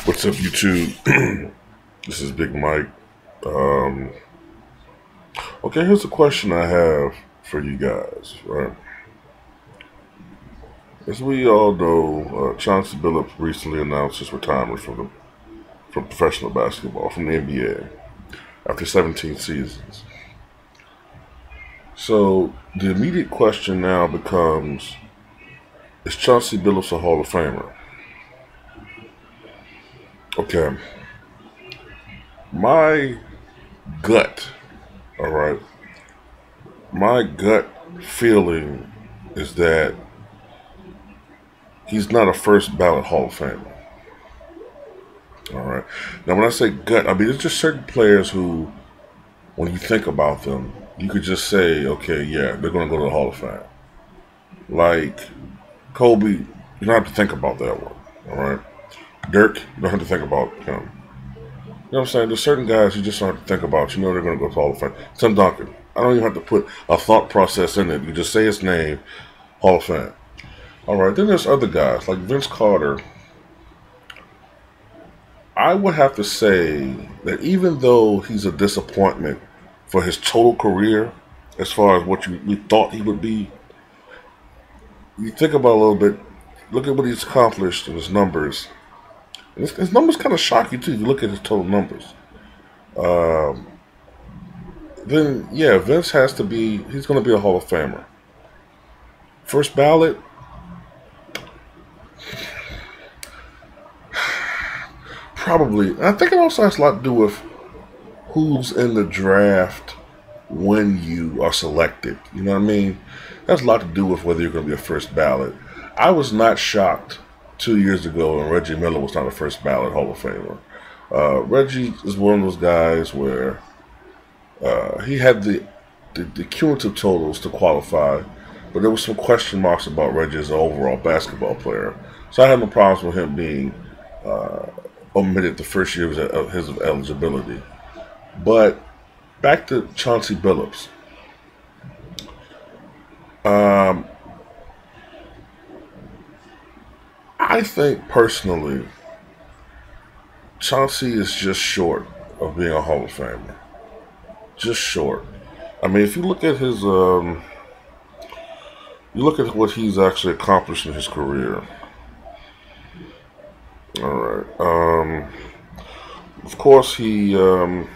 What's up, YouTube? This is Big Mike. Um, okay, here's a question I have for you guys. Right, as we all know, Chauncey Billups recently announced his retirement from professional basketball, from the NBA, after 17 seasons. So the immediate question now becomes: is Chauncey Billups a Hall of Famer? Okay, my gut. All right, my gut feeling is that he's not a first ballot Hall of Famer. All right. Now, when I say gut, I mean there's just certain players who, when you think about them, you could just say, okay, yeah, they're going to go to the Hall of Fame. Like Kobe, you don't have to think about that one. All right. Dirk, you don't have to think about him. You know what I'm saying? There's certain guys you just don't have to think about. You know they're going to go to the Hall of Fame. Tim Duncan. I don't even have to put a thought process in it. You just say his name, Hall of Fame. All right. Then there's other guys like Vince Carter. I would have to say that even though he's a disappointment for his total career, as far as what we thought he would be, you think about it a little bit, look at what he's accomplished in his numbers. And his numbers kind of shock you too. If you look at his total numbers. Um, then yeah, Vince has to be. He's going to be a Hall of Famer. First ballot. Probably. I think it also has a lot to do with who's in the draft when you are selected. You know what I mean? That's a lot to do with whether you're going to be a first ballot. I was not shocked 2 years ago when Reggie Miller was not a first ballot Hall of Famer. Reggie is one of those guys where he had the cumulative totals to qualify, but there was some question marks about Reggie as an overall basketball player. So I had no problems with him being omitted the first year of his eligibility. But back to Chauncey Billups. Um, I think personally, Chauncey is just short of being a Hall of Famer. Just short. I mean, if you look at you look at what he's actually accomplished in his career. All right. Of course, he won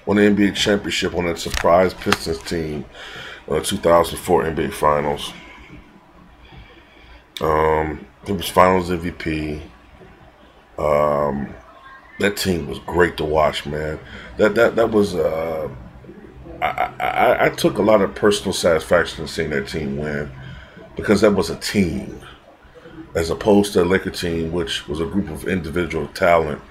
the NBA championship on that surprise Pistons team, 2004 NBA Finals. He was Finals MVP. That team was great to watch, man. That was. I took a lot of personal satisfaction in seeing that team win because that was a team, as opposed to the Laker team, which was a group of individual talent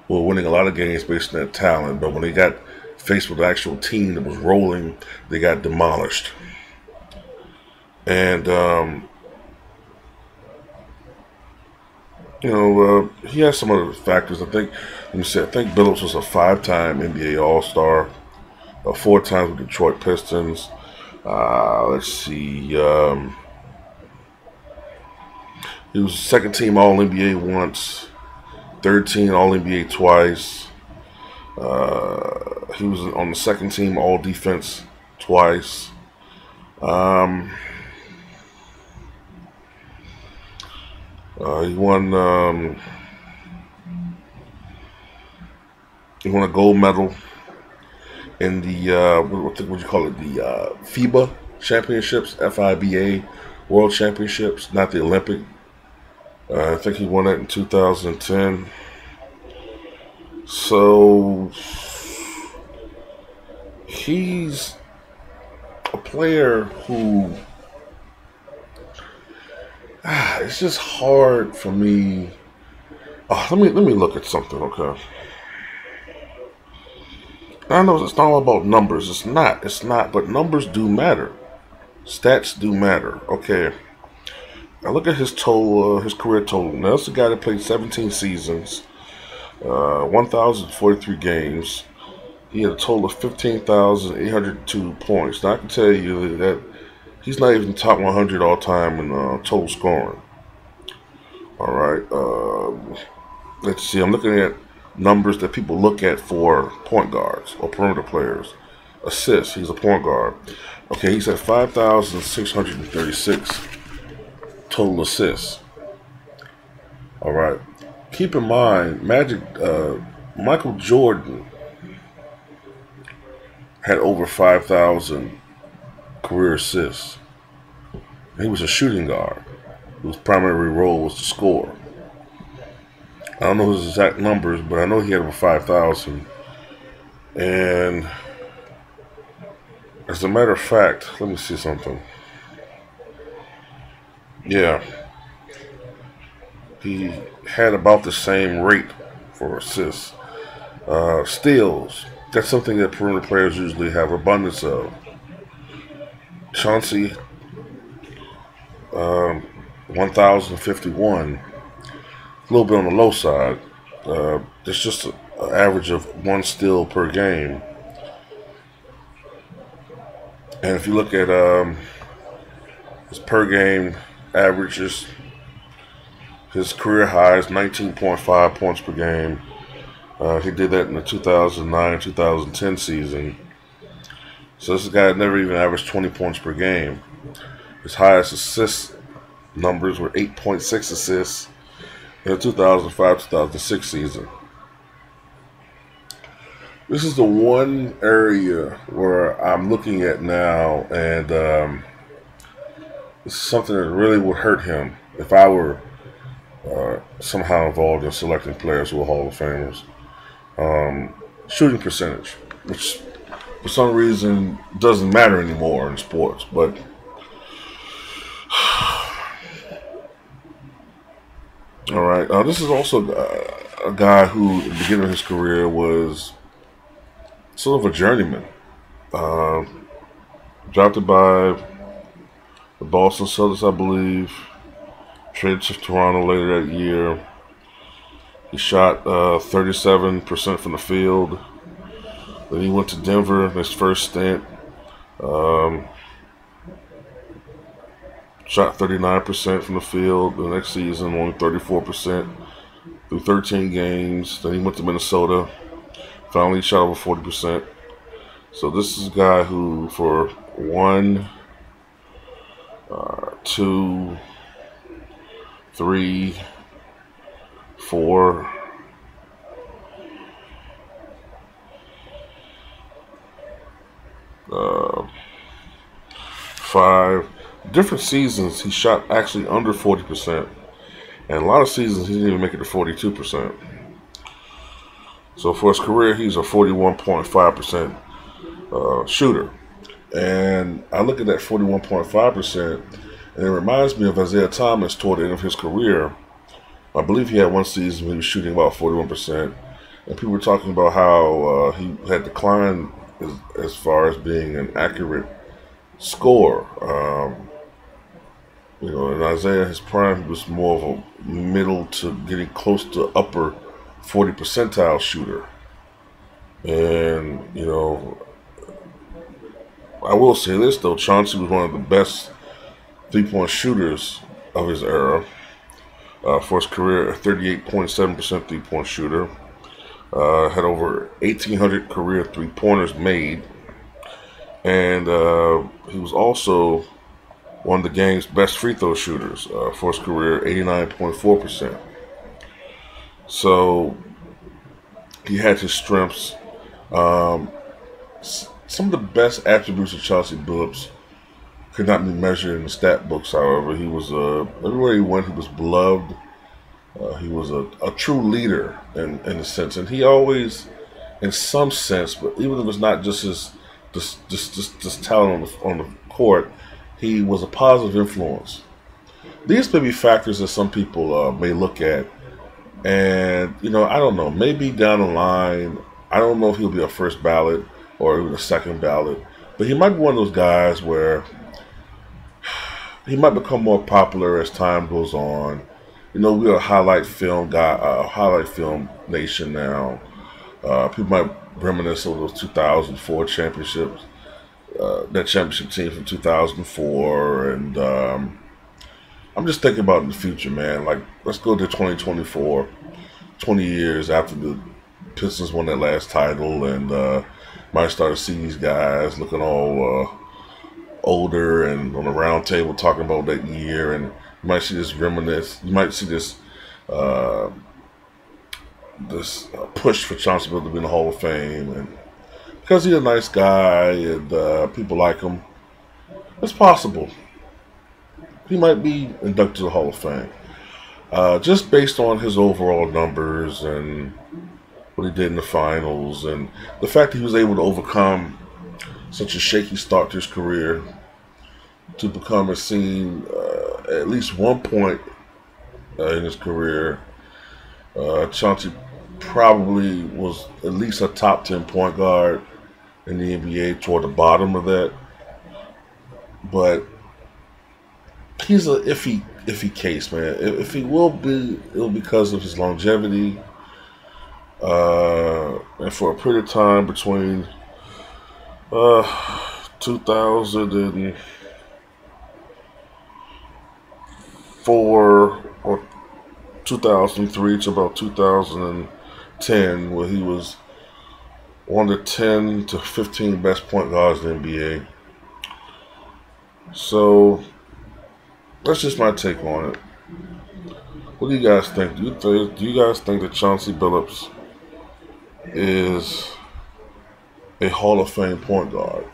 who were winning a lot of games based on that talent. But when they got faced with the actual team that was rolling, they got demolished. And he has some other factors. I think, let me say, I think Billups was a 5-time NBA All-Star, 4 times with Detroit Pistons. Let's see. He was second team All NBA once, third team All NBA twice. He was on the second team All Defense twice. Um, he won. He won a gold medal in the what you call it, the FIBA championships, FIBA World Championships, not the Olympic. I think he won that in 2010. So he's a player who it's just hard for me. Let me look at something, okay? I know it's not all about numbers. It's not. It's not. But numbers do matter. Stats do matter. Okay. I look at his total, his career total. Now, that's the guy that played 17 seasons, 1,043 games. He had a total of 15,802 points. Now, I can tell you that he's not even top 100 all time in total scoring. All right. let's see, I'm looking at numbers that people look at for point guards or perimeter players. Assists, he's a point guard. Okay, he's at 5,636 total assists. All right. Keep in mind, Michael Jordan had over 5,000 career assists. He was a shooting guard whose primary role was to score. I don't know his exact numbers, but I know he had over 5,000. And as a matter of fact, let me see something. Yeah, he had about the same rate for assists. Steals, that's something that perimeter players usually have abundance of. Chauncey, 1,051. A little bit on the low side. It's just an average of one steal per game. And if you look at his per game averages, his career high is 19.5 points per game. He did that in the 2009-2010 season. So this guy never even averaged 20 points per game. His highest assist numbers were 8.6 assists in the 2005-2006 season. This is the one area where I'm looking at now, and this is something that really would hurt him if I were somehow involved in selecting players who are Hall of Famers. Shooting percentage, which for some reason doesn't matter anymore in sports, but all right. This is also a guy who, at the beginning of his career, was sort of a journeyman. Drafted by the Boston Celtics, I believe. Traded to Toronto later that year. He shot 37% from the field. Then he went to Denver, his first stint. Shot 39% from the field. The next season, only 34% through 13 games. Then he went to Minnesota. Finally, shot over 40%. So this is a guy who, for 1, 2, 3, 4, 5 different seasons, he shot actually under 40%, and a lot of seasons he didn't even make it to 42%. So for his career, he's a 41.5% shooter. And I look at that 41.5%, and it reminds me of Isaiah Thomas toward the end of his career. I believe he had one season when he was shooting about 41%, and people were talking about how he had declined as far as being an accurate scorer. In Isaiah, his prime, he was more of a middle to getting close to upper 40 percentile shooter. And, I will say this, though. Chauncey was one of the best three-point shooters of his era. For his career, a 38.7% three-point shooter. Had over 1,800 career three-pointers made. And he was also one of the game's best free throw shooters for his career, 89.4%. So he had his strengths. Some of the best attributes of Chauncey Billups could not be measured in the stat books, however. He was, everywhere he went, he was beloved. He was a true leader in a sense. And he always, in some sense, but even if it's not just his just talent on the court, he was a positive influence. These may be factors that some people may look at, and I don't know. Maybe down the line, I don't know if he'll be a first ballot or even a second ballot, but he might be one of those guys where he might become more popular as time goes on. We're a highlight film guy, highlight film nation now. People might reminisce of those 2004 championships. That championship team from 2004, and I'm just thinking about in the future, man. Like, let's go to 2024. 20 years after the Pistons won that last title, and might start to see these guys looking all older and on the round table talking about that year, and you might see this reminisce. You might see this uh, push for Chauncey Billups to be in the Hall of Fame, and because he's a nice guy and people like him, it's possible he might be inducted to the Hall of Fame. Just based on his overall numbers and what he did in the finals, and the fact that he was able to overcome such a shaky start to his career to become a scene at least one point in his career. Chauncey probably was at least a top 10 point guard in the NBA, toward the bottom of that. But he's a iffy case, man. If he will be, it'll be because of his longevity, and for a period of time between 2004 or 2003 to about 2010, where he was one of the 10 to 15 best point guards in the NBA. So that's just my take on it. What do you guys think? Do you guys think that Chauncey Billups is a Hall of Fame point guard?